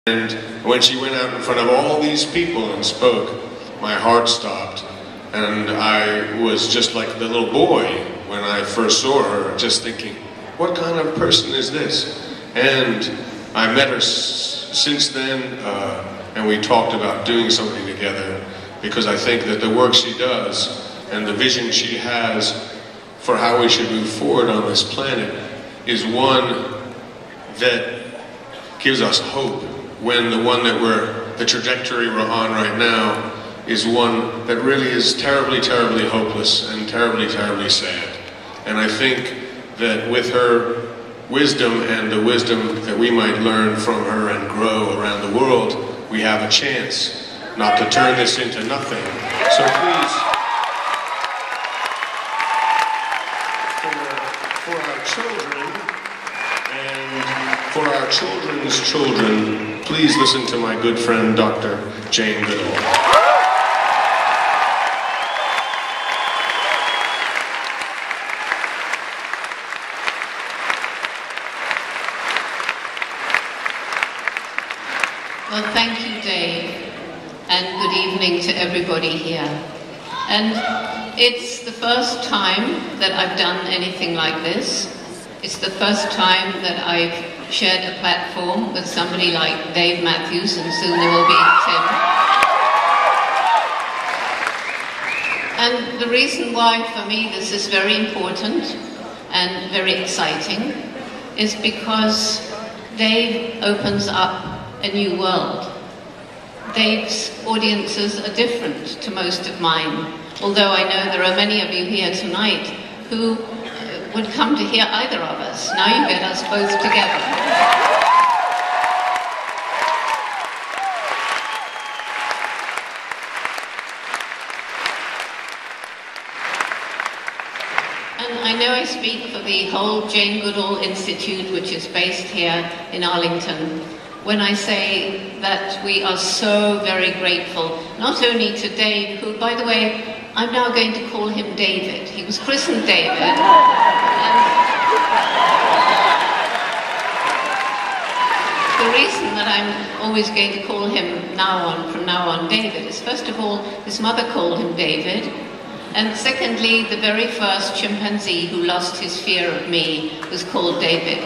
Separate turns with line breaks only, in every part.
And when she went out in front of all these people and spoke, my heart stopped. And I was just like the little boy when I first saw her, just thinking, what kind of person is this? And I met her since then, and we talked about doing something together, because I think that the work she does and the vision she has for how we should move forward on this planet is one that gives us hope, when the trajectory we're on right now is one that really is terribly, terribly hopeless and terribly, terribly sad. And I think that with her wisdom and the wisdom that we might learn from her and grow around the world, we have a chance not to turn this into nothing. So please, for our children and for our children's children, please listen to my good friend, Dr. Jane Goodall.
Well, thank you, Dave, and good evening to everybody here. And it's the first time that I've done anything like this. It's the first time that I've shared a platform with somebody like Dave Matthews, and soon there will be Tim. And the reason why, for me, this is very important and very exciting is because Dave opens up a new world. Dave's audiences are different to most of mine, although I know there are many of you here tonight who would come to hear either of us. Now you get us both together. And I know I speak for the whole Jane Goodall Institute, which is based here in Arlington, when I say that we are so very grateful, not only to Dave, who, by the way, I'm now going to call him David. He was christened David. The reason that I'm always going to call him from now on David is, first of all, his mother called him David, and secondly, the very first chimpanzee who lost his fear of me was called David.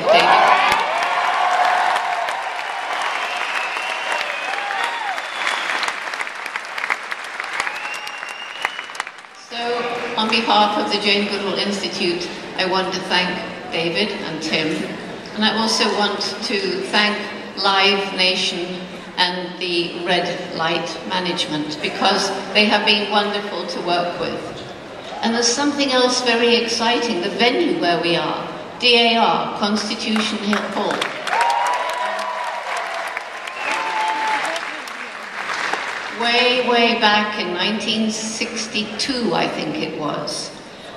On behalf of the Jane Goodall Institute, I want to thank David and Tim, and I also want to thank Live Nation and the Red Light Management, because they have been wonderful to work with. And there's something else very exciting, the venue where we are, DAR, Constitution Hall. Way back in 1962, I think it was,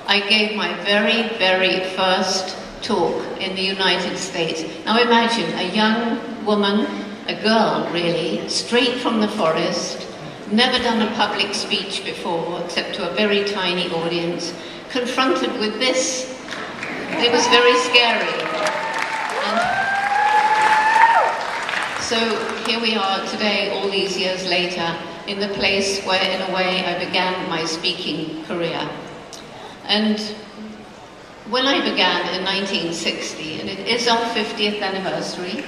I gave my very, very first talk in the United States. Now imagine a young woman, a girl really, straight from the forest, never done a public speech before, except to a very tiny audience, confronted with this. It was very scary. So here we are today, all these years later, in the place where, in a way, I began my speaking career. And when I began in 1960, and it is our 50th anniversary,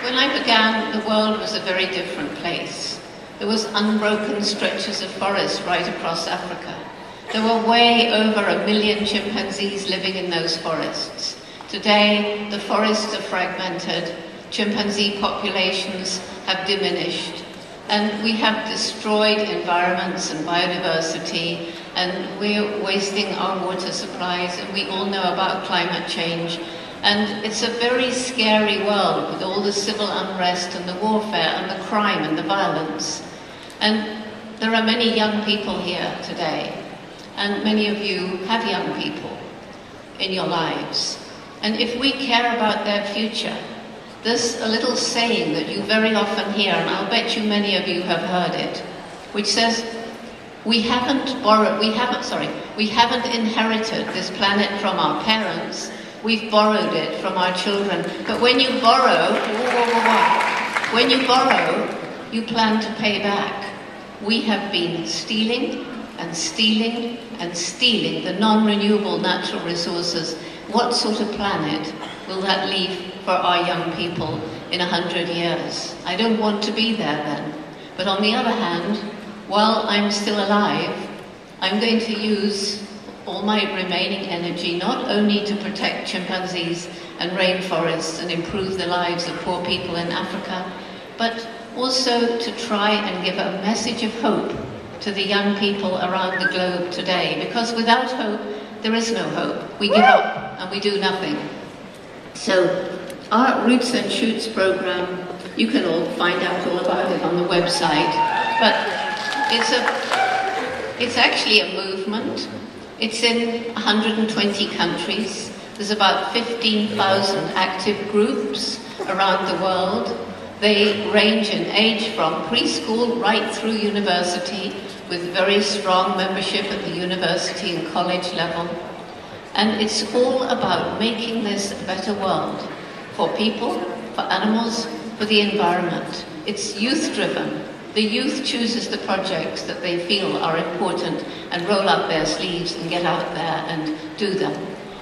when I began, the world was a very different place. There was unbroken stretches of forest right across Africa. There were way over 1 million chimpanzees living in those forests. Today, the forests are fragmented, chimpanzee populations have diminished, and we have destroyed environments and biodiversity, and we're wasting our water supplies, and we all know about climate change. And it's a very scary world with all the civil unrest and the warfare and the crime and the violence. And there are many young people here today. And many of you have young people in your lives. And if we care about their future, there's a little saying that you very often hear, and I'll bet you many of you have heard it, which says, we haven't We haven't inherited this planet from our parents. We've borrowed it from our children. But when you borrow, you plan to pay back. We have been stealing and stealing and stealing the non-renewable natural resources. What sort of planet will that leave for our young people in 100 years? I don't want to be there then. But on the other hand, while I'm still alive, I'm going to use all my remaining energy not only to protect chimpanzees and rainforests and improve the lives of poor people in Africa, but also to try and give a message of hope to the young people around the globe today. Because without hope, there is no hope. We give up and we do nothing. So our Roots and Shoots program, you can all find out all about it on the website, but it's actually a movement. It's in 120 countries. There's about 15,000 active groups around the world. They range in age from preschool right through university, with very strong membership at the university and college level. And it's all about making this a better world for people, for animals, for the environment. It's youth-driven. The youth chooses the projects that they feel are important and roll up their sleeves and get out there and do them.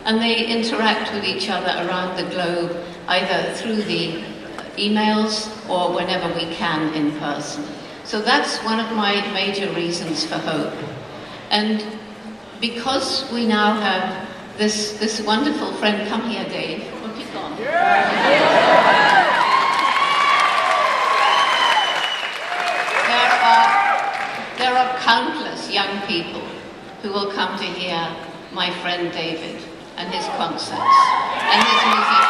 And they interact with each other around the globe, either through the emails or whenever we can in person. So that's one of my major reasons for hope. And because we now have this wonderful friend, come here, Dave. Oh, keep on. There are countless young people who will come to hear my friend David and his concerts and his music.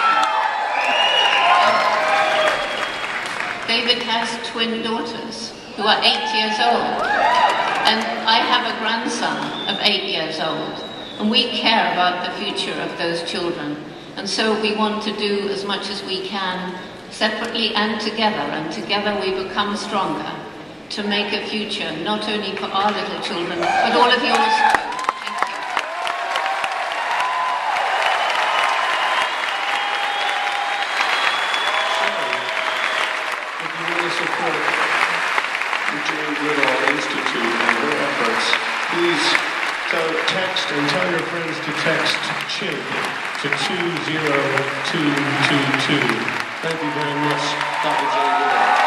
David has twin daughters who are 8 years old, and I have a grandson of 8 years old, and we care about the future of those children, and so we want to do as much as we can separately and together we become stronger to make a future not only for our little children but all of yours too.
Goodall Institute and their efforts, please text and tell your friends to text CHIMP to 20222. Thank you very much, Dr. J. Goodall.